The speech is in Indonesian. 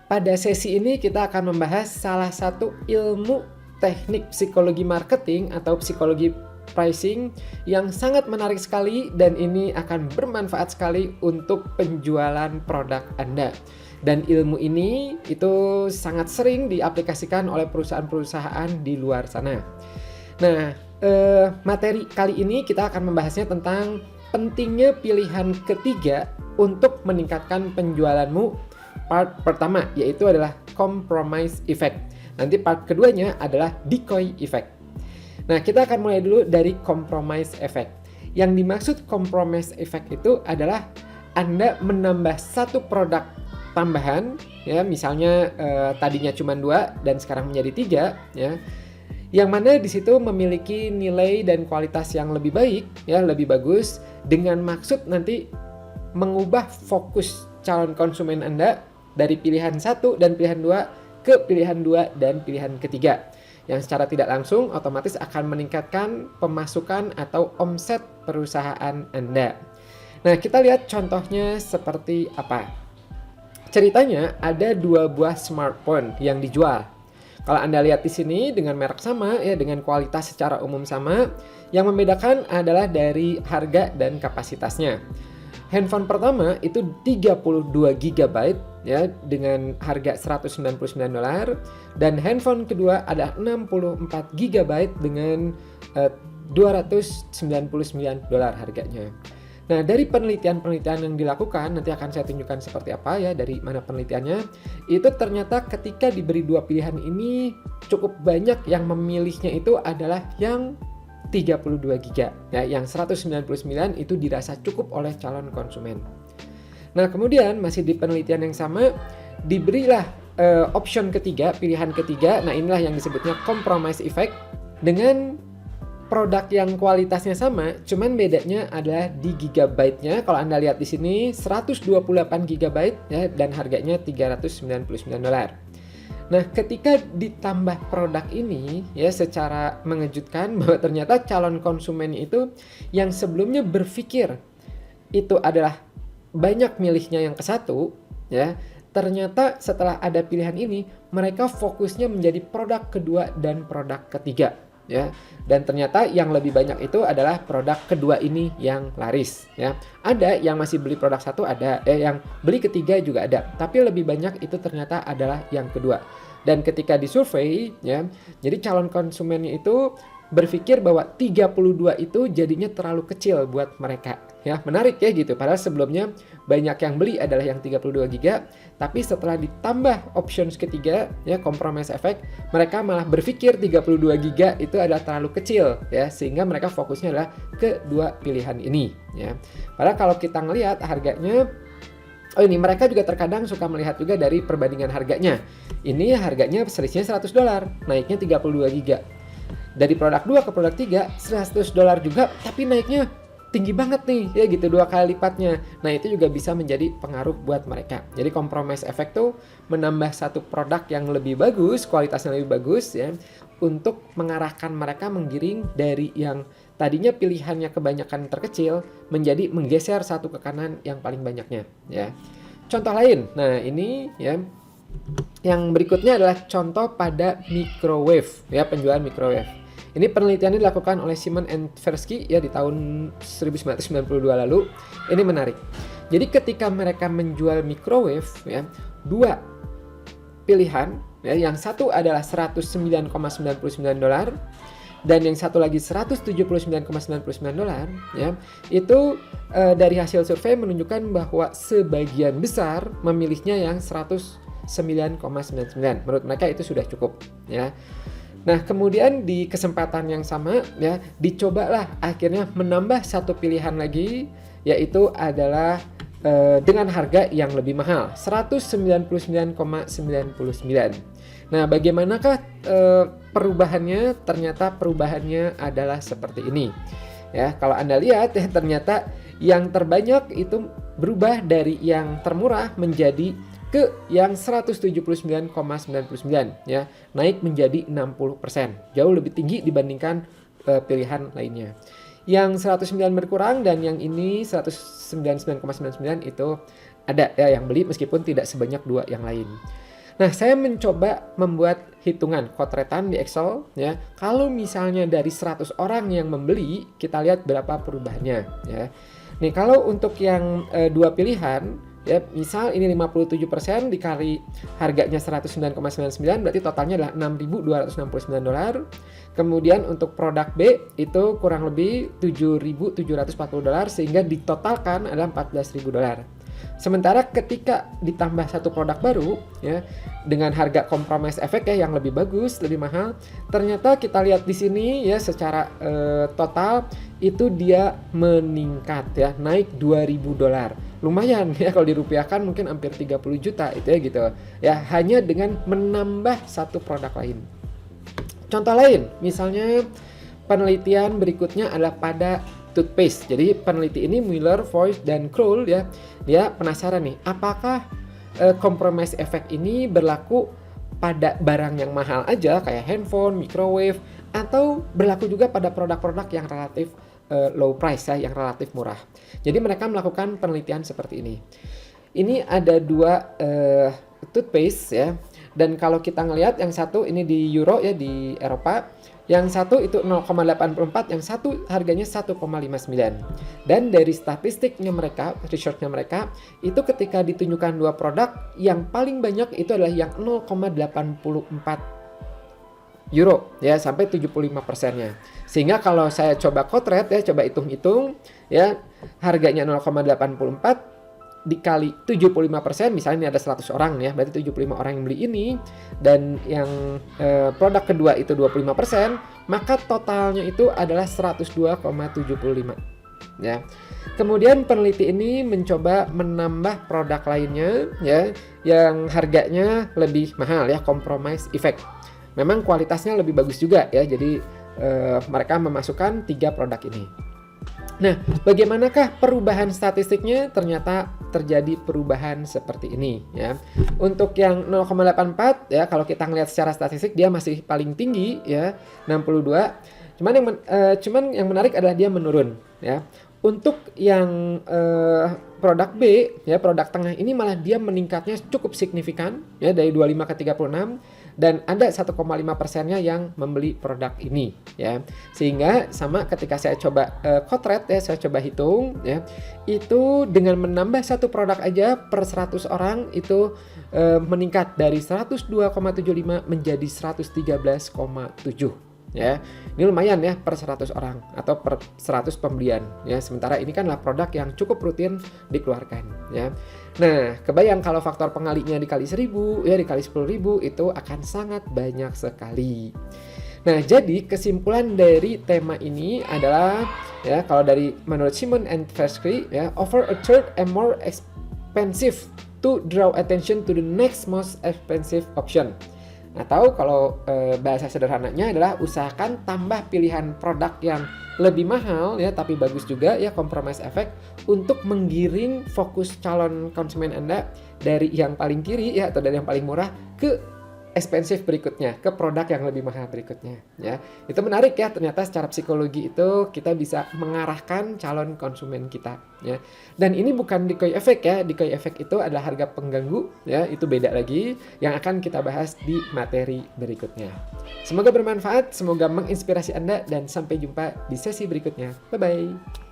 Pada sesi ini kita akan membahas salah satu ilmu teknik psikologi marketing atau psikologi pricing yang sangat menarik sekali, dan ini akan bermanfaat sekali untuk penjualan produk Anda. Dan ilmu ini itu sangat sering diaplikasikan oleh perusahaan-perusahaan di luar sana. Nah, materi kali ini kita akan membahasnya tentang pentingnya pilihan ketiga untuk meningkatkan penjualanmu. Part pertama yaitu adalah compromise effect. Nanti part keduanya adalah decoy effect. Nah, kita akan mulai dulu dari compromise effect. Yang dimaksud compromise effect itu adalah Anda menambah satu produk tambahan, ya, misalnya tadinya cuma 2 dan sekarang menjadi 3, ya. Yang mana di situ memiliki nilai dan kualitas yang lebih baik, ya, lebih bagus, dengan maksud nanti mengubah fokus calon konsumen Anda dari pilihan 1 dan pilihan 2 ke pilihan 2 dan pilihan ketiga. Yang secara tidak langsung otomatis akan meningkatkan pemasukan atau omset perusahaan Anda. Nah, kita lihat contohnya seperti apa. Ceritanya ada 2 buah smartphone yang dijual. Kalau Anda lihat di sini dengan merek sama, ya, dengan kualitas secara umum sama, yang membedakan adalah dari harga dan kapasitasnya. Handphone pertama itu 32 GB, ya, dengan harga $199, dan handphone kedua ada 64 GB dengan $299 harganya. Nah, dari penelitian-penelitian yang dilakukan, nanti akan saya tunjukkan seperti apa, ya, dari mana penelitiannya. Itu ternyata ketika diberi 2 pilihan ini, cukup banyak yang memilihnya itu adalah yang 32 GB. Ya, yang 199 itu dirasa cukup oleh calon konsumen. Nah, kemudian masih di penelitian yang sama, diberilah option ketiga, pilihan ketiga. Nah, inilah yang disebutnya compromise effect, dengan produk yang kualitasnya sama, cuman bedanya adalah di gigabyte-nya. Kalau Anda lihat di sini 128 GB, ya, dan harganya $399. Nah, ketika ditambah produk ini, ya, secara mengejutkan bahwa ternyata calon konsumen itu yang sebelumnya berpikir itu adalah banyak milihnya yang ke satu, ya, ternyata setelah ada pilihan ini mereka fokusnya menjadi produk kedua dan produk ketiga, ya. Dan ternyata yang lebih banyak itu adalah produk kedua ini yang laris, ya. Ada yang masih beli produk satu, ada yang beli ketiga juga ada, tapi lebih banyak itu ternyata adalah yang kedua. Dan ketika disurvei, ya, jadi calon konsumennya itu berpikir bahwa 32 itu jadinya terlalu kecil buat mereka, ya. Menarik, ya, gitu. Padahal sebelumnya banyak yang beli adalah yang 32 GB, tapi setelah ditambah options ketiga, ya, compromise effect, mereka malah berpikir 32 GB itu adalah terlalu kecil, ya, sehingga mereka fokusnya adalah ke dua pilihan ini, ya. Padahal kalau kita ngelihat harganya, oh, ini mereka juga terkadang suka melihat juga dari perbandingan harganya. Ini harganya selisihnya $100, naiknya 32 GB. Dari produk 2 ke produk 3, $100 juga, tapi naiknya tinggi banget nih, ya, gitu, 2 kali lipatnya. Nah, itu juga bisa menjadi pengaruh buat mereka. Jadi compromise effect tuh menambah satu produk yang lebih bagus, kualitasnya lebih bagus, ya, untuk mengarahkan mereka menggiring dari yang tadinya pilihannya kebanyakan terkecil menjadi menggeser satu ke kanan yang paling banyaknya, ya. Contoh lain, nah ini, ya, yang berikutnya adalah contoh pada microwave, ya, penjualan microwave. Ini penelitiannya dilakukan oleh Simon and Tversky, ya, di tahun 1992 lalu. Ini menarik. Jadi ketika mereka menjual microwave, ya, 2 pilihan, ya, yang satu adalah $109,99 dan yang satu lagi $179,99, ya, itu dari hasil survei menunjukkan bahwa sebagian besar memilihnya yang 109,99. Menurut mereka itu sudah cukup, ya. Nah, kemudian di kesempatan yang sama, ya, dicobalah akhirnya menambah satu pilihan lagi, yaitu adalah dengan harga yang lebih mahal, $199,99. Nah, bagaimanakah perubahannya? Ternyata perubahannya adalah seperti ini, ya. Kalau Anda lihat, ya, ternyata yang terbanyak itu berubah dari yang termurah menjadi ke yang 179,99, ya, naik menjadi 60%, jauh lebih tinggi dibandingkan pilihan lainnya. Yang 109 berkurang dan yang ini 199,99 itu ada, ya, yang beli meskipun tidak sebanyak dua yang lain. Nah, saya mencoba membuat hitungan kotretan di Excel ya. Kalau misalnya dari 100 orang yang membeli, kita lihat berapa perubahannya ya. Nih, kalau untuk yang dua pilihan ya, misal ini 57% dikali harganya 109,99 berarti totalnya adalah $6.269. Kemudian untuk produk B itu kurang lebih $7.740 sehingga ditotalkan adalah $14.000. Sementara ketika ditambah satu produk baru ya dengan harga compromise efek ya yang lebih bagus, lebih mahal, ternyata kita lihat di sini ya secara total itu dia meningkat ya, naik $2.000. Lumayan ya kalau dirupiahkan mungkin hampir 30 juta itu ya gitu. Ya hanya dengan menambah satu produk lain. Contoh lain, misalnya penelitian berikutnya adalah pada toothpaste. Jadi peneliti ini Mueller, Voigt, dan Kroll ya, dia penasaran nih, apakah compromise effect ini berlaku pada barang yang mahal aja kayak handphone, microwave, atau berlaku juga pada produk-produk yang relatif low price ya, yang relatif murah. Jadi mereka melakukan penelitian seperti ini. Ini ada dua toothpaste ya, dan kalau kita ngelihat yang satu ini di Euro ya, di Eropa. Yang satu itu 0,84, yang satu harganya 1,59. Dan dari statistiknya mereka, researchnya mereka, itu ketika ditunjukkan dua produk, yang paling banyak itu adalah yang 0,84 euro ya, sampai 75%-nya. Sehingga kalau saya coba kotret ya, coba hitung-hitung ya, harganya 0,84 dikali 75%, misalnya ini ada 100 orang ya, berarti 75 orang yang beli ini, dan yang produk kedua itu 25%, maka totalnya itu adalah 102,75 ya. Kemudian peneliti ini mencoba menambah produk lainnya ya, yang harganya lebih mahal ya, compromise effect. Memang kualitasnya lebih bagus juga ya, jadi mereka memasukkan 3 produk ini. Nah, bagaimanakah perubahan statistiknya? Ternyata terjadi perubahan seperti ini ya. Untuk yang 0,84 ya, kalau kita ngelihat secara statistik dia masih paling tinggi ya, 62. Cuman yang menarik adalah dia menurun ya. Untuk yang produk B ya, produk tengah ini malah dia meningkatnya cukup signifikan ya, dari 25 ke 36. Dan ada 1,5%-nya yang membeli produk ini ya. Sehingga sama ketika saya coba kotret ya, saya coba hitung ya, itu dengan menambah satu produk aja per 100 orang itu meningkat dari 102,75 menjadi 113,7 ya. Ini lumayan ya per 100 orang atau per 100 pembelian ya. Sementara ini kan adalah produk yang cukup rutin dikeluarkan ya. Nah, kebayang kalau faktor pengalinya dikali 1000 ya, dikali 10.000 itu akan sangat banyak sekali. Nah, jadi kesimpulan dari tema ini adalah ya, kalau dari menurut Simon and Tversky ya, offer a third and more expensive to draw attention to the next most expensive option. Atau kalau bahasa sederhananya adalah usahakan tambah pilihan produk yang lebih mahal ya, tapi bagus juga ya, compromise effect, untuk menggiring fokus calon konsumen Anda dari yang paling kiri ya, atau dari yang paling murah ke expensive berikutnya, ke produk yang lebih mahal berikutnya ya. Itu menarik ya, ternyata secara psikologi itu kita bisa mengarahkan calon konsumen kita ya. Dan ini bukan decoy effect ya, decoy effect itu adalah harga pengganggu ya, itu beda lagi yang akan kita bahas di materi berikutnya. Semoga bermanfaat, semoga menginspirasi Anda, dan sampai jumpa di sesi berikutnya. Bye bye.